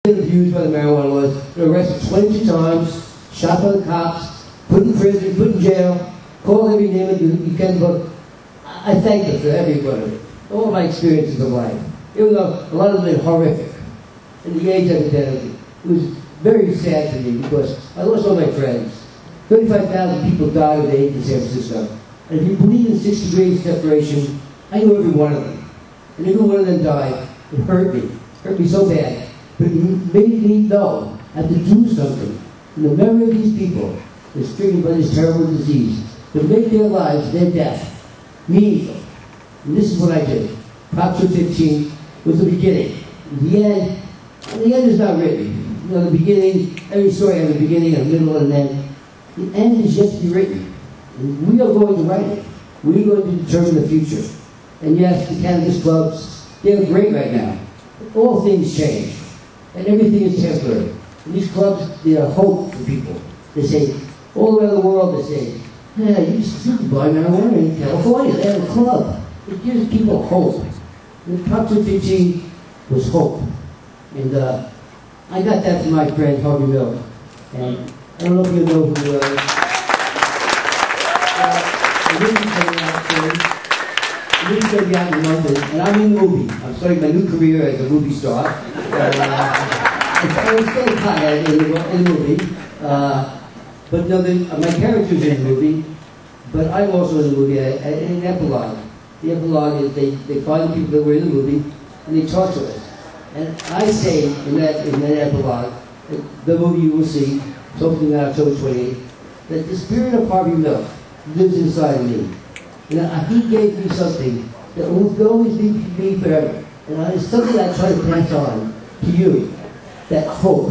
abused by the marijuana laws, been arrested 22 times, shot by the cops, put in prison, put in jail, called every name you can, but I thank them for every one of it. All my experiences of life. Even though a lot of them have been horrific. And the AIDS epidemic, it was very sad for me because I lost all my friends. 35,000 people died of AIDS in San Francisco. And if you believe in 6 degrees separation, I knew every one of them. And every one of them died. It hurt me. It hurt me so bad. But it made me know I had to do something in the memory of these people that's stricken by this terrible disease to make their lives, their death, meaningful. And this is what I did. Prop 215 was the beginning. The end is not written. You know, the beginning, every story has a beginning, a middle, and an end. The end is yet to be written. And we are going to write it. We're going to determine the future. And yes, the cannabis clubs, they're great right now. All things change. And everything is temporary. And these clubs, they are hope for people. They say, all around the world, they say, yeah, you can buy marijuana in California. They have a club. It gives people hope. And Prop 215 was hope. And I got that from my friend, Harvey Milk. And I don't know if you know who he was. The movie's going to be out in London, and I'm in the movie. I'm starting my new career as a movie star. I'm still hot in the movie. But no, my character's in the movie, but I'm also in the movie in an epilogue. The epilogue is they find the people that were in the movie, and they talk to us. And I say in that epilogue, the movie you will see, hopefully on October 28th, that the spirit of Harvey Milk lives inside of me. And he gave me something that will always be me forever. And it's something I try to pass on to you, that hope.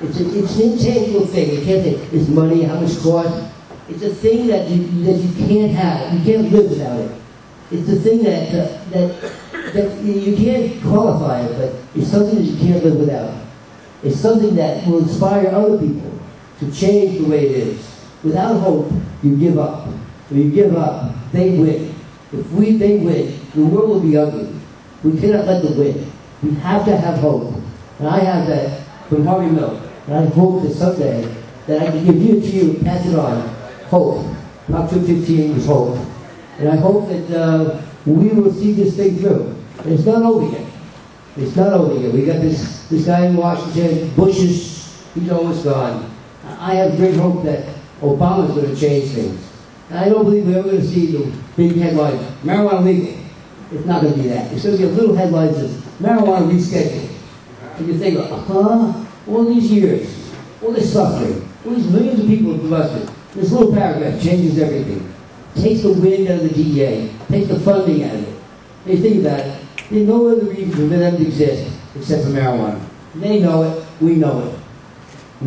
It's an intangible thing. You can't say it's money, how much it costs. It's a thing that you can't have. You can't live without it. It's a thing that you can't qualify it, but it's something that you can't live without. It's something that will inspire other people to change the way it is. Without hope, you give up. When you give up, they win. If they win, the world will be ugly. We cannot let them win. We have to have hope. And I have that from Harvey Milk. And I hope that someday that I can give it to you and pass it on. Hope. Prop 215 is hope. And I hope that we will see this thing through. And it's not over yet. It's not over yet. We got this guy in Washington, Bush's, he's almost gone. I have great hope that Obama's going to change things. And I don't believe we're ever going to see the big headlines, marijuana legal. It's not going to be that. It's going to be a little headline that says, marijuana rescheduled. And you think, all these years, all this suffering, all these millions of people have busted. This little paragraph changes everything. Takes the wind out of the DEA, takes the funding out of it. They think about it. There's no other reason for them to exist except for marijuana. They know it, we know it.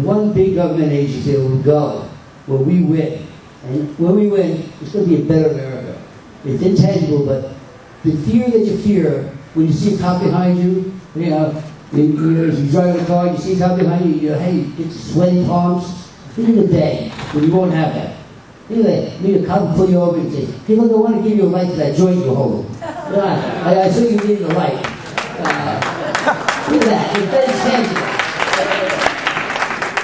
One big government agency will go where we win. And when we win, it's going to be a better America. It's intangible, but the fear that you fear when you see a cop behind you, you know, as you drive a car, you see a cop behind you, hey, you get sweaty palms. Think of the day when you won't have that. Maybe a cop pull you over and say, hey, look, I want to give you a light to that joint you're holding. I saw you need a light. Look at that. It's very tangible.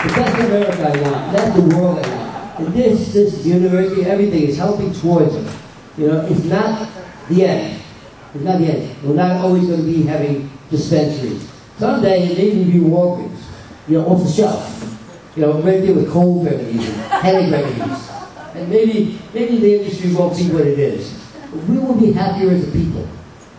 But that's the America I want. That's the world I want. And this university, everything is helping towards it. You know, it's not the end. It's not the end. We're not always going to be having dispensaries. Someday it may even be Walgreens, you know, off the shelf. You know, right there with cold remedies and headache remedies. And maybe the industry won't see what it is. But we will be happier as a people.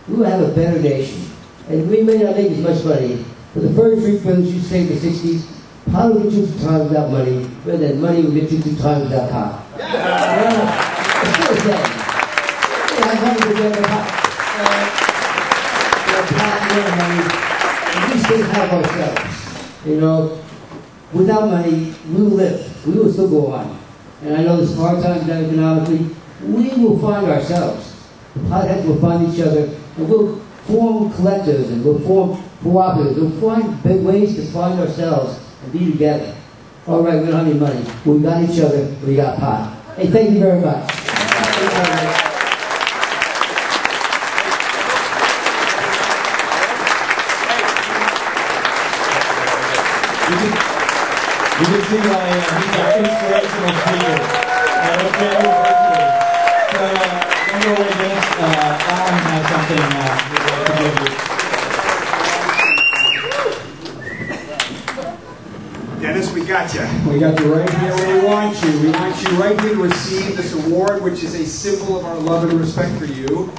We will have a better nation. And we may not make as much money, but the Furry Freak Brothers used to say in the 60s, pot will get you 2 times without money, rather than money will get you 2 times without pot. It's still the same. I'm money to get a pot. Pot, money. And we still have ourselves. You know, without money, we will live. We will still go on. And I know there's hard times economically. We will find ourselves. The potheads will find each other, and we'll form collectives, and we'll form cooperatives. We'll find big ways to find ourselves and be together. All right, we don't have any money. We got each other. We got pot. Hey, thank you very much. You can see why he's our inspirational speaker. We're very virtually. So, don't go away, Dennis. Alan has something we'd like to give you. Dennis, we got you. We got you right here where we want you. We want you right here to receive this award, which is a symbol of our love and respect for you.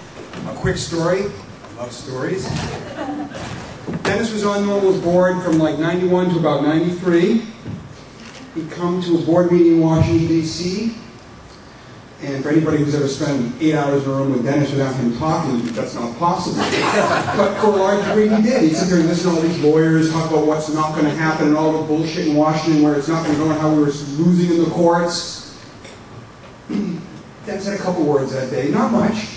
A quick story. I love stories. Dennis was on NORML's board from like 91 to about 93. He'd come to a board meeting in Washington, D.C., and for anybody who's ever spent 8 hours in a room with Dennis without him talking, that's not possible. But for a large degree, he did. He'd sit there and listen to all these lawyers talk about what's not going to happen and all the bullshit in Washington where it's not going to go and how we were losing in the courts. Dennis had a couple words that day, not much.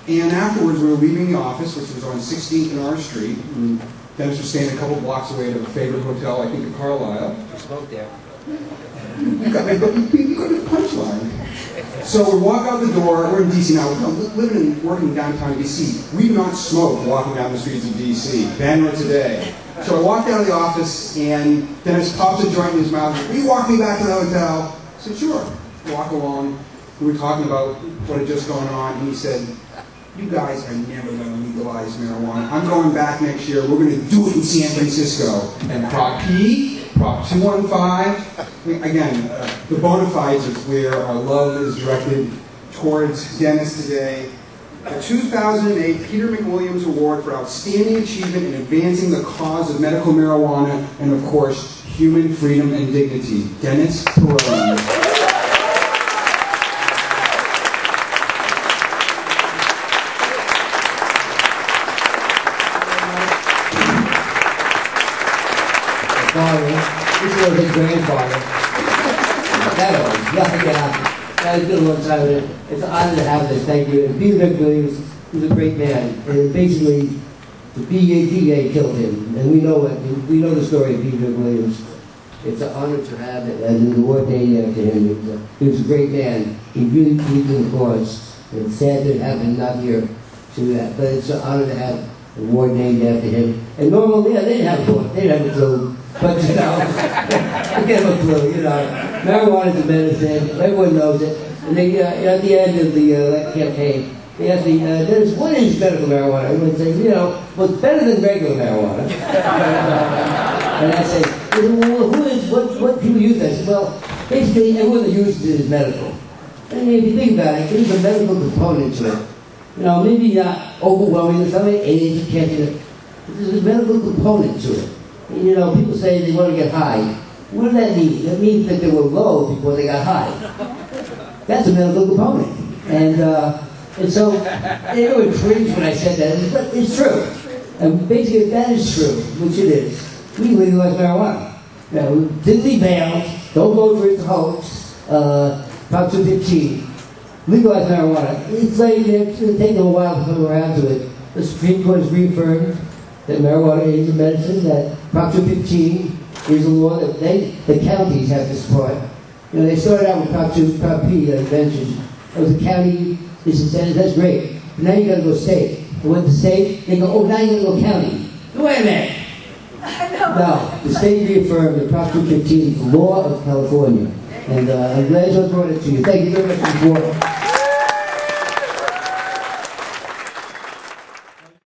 And afterwards, we were leaving the office, which was on 16th and R Street. And Dennis was staying a couple blocks away at a favorite hotel, I think in Carlisle. I smoked there. You got the punchline. So we walk out the door. We're in D.C. now. We're living and working downtown D.C. We've not smoked walking down the streets of D.C. then or today. So I walked out of the office, and Dennis pops a joint in his mouth. Will you walk me back to the hotel? I said, sure. Walk along. We were talking about what had just gone on, and he said, you guys are never going to legalize marijuana. I'm going back next year. We're going to do it in San Francisco. And Prop P, Prop 215, again, the bona fides are clear. Our love is directed towards Dennis today. The 2008 Peter McWilliams Award for Outstanding Achievement in Advancing the Cause of Medical Marijuana and, of course, Human Freedom and Dignity. Dennis Peron. This was his grandfather. That was good one time. It's an honor to have this. Thank you. And Peter McWilliams was a great man. And basically, the DA killed him. And we know the story of Peter McWilliams. It's an honor to have it. And the award named after him. He was a great man. He really believed in the cause. And it's sad that it happened not here to that. But it's an honor to have an award named after him. And normally, they didn't have a award. They didn't have a clue. But, you know, forget a clue, you know. Marijuana is a medicine. Everyone knows it. And they, at the end of the campaign, they asked me, Dennis, what is medical marijuana? Everyone would say, you know, well, it's better than regular marijuana. And I say, well, what people use that? I said, well, basically, everyone that uses it is medical. And if you think about it, there's a medical component to it. You know, maybe not overwhelming or something, AIDS, cancer, but there's a medical component to it. You know, people say they want to get high. What does that mean? That means that they were low before they got high. That's a medical component. And so they were cringe when I said that, but it's true. And basically, if that is true, which it is, we legalize marijuana. You know, thinly veiled, don't vote for its hoax, Prop 215, legalize marijuana. It's like it's going to take them a while to come around to it. The Supreme Court has reaffirmed that marijuana is a medicine, that Prop 215 is a law that the counties have to support. You know, they started out with Prop P that I mentioned. That was a county, that's great. But now you got to go state. And with the state, they go, oh, now you got to go county. Wait a minute. No, the state reaffirmed that Prop 215 is the law of California. And I'm glad I brought it to you. Thank you very much for the support.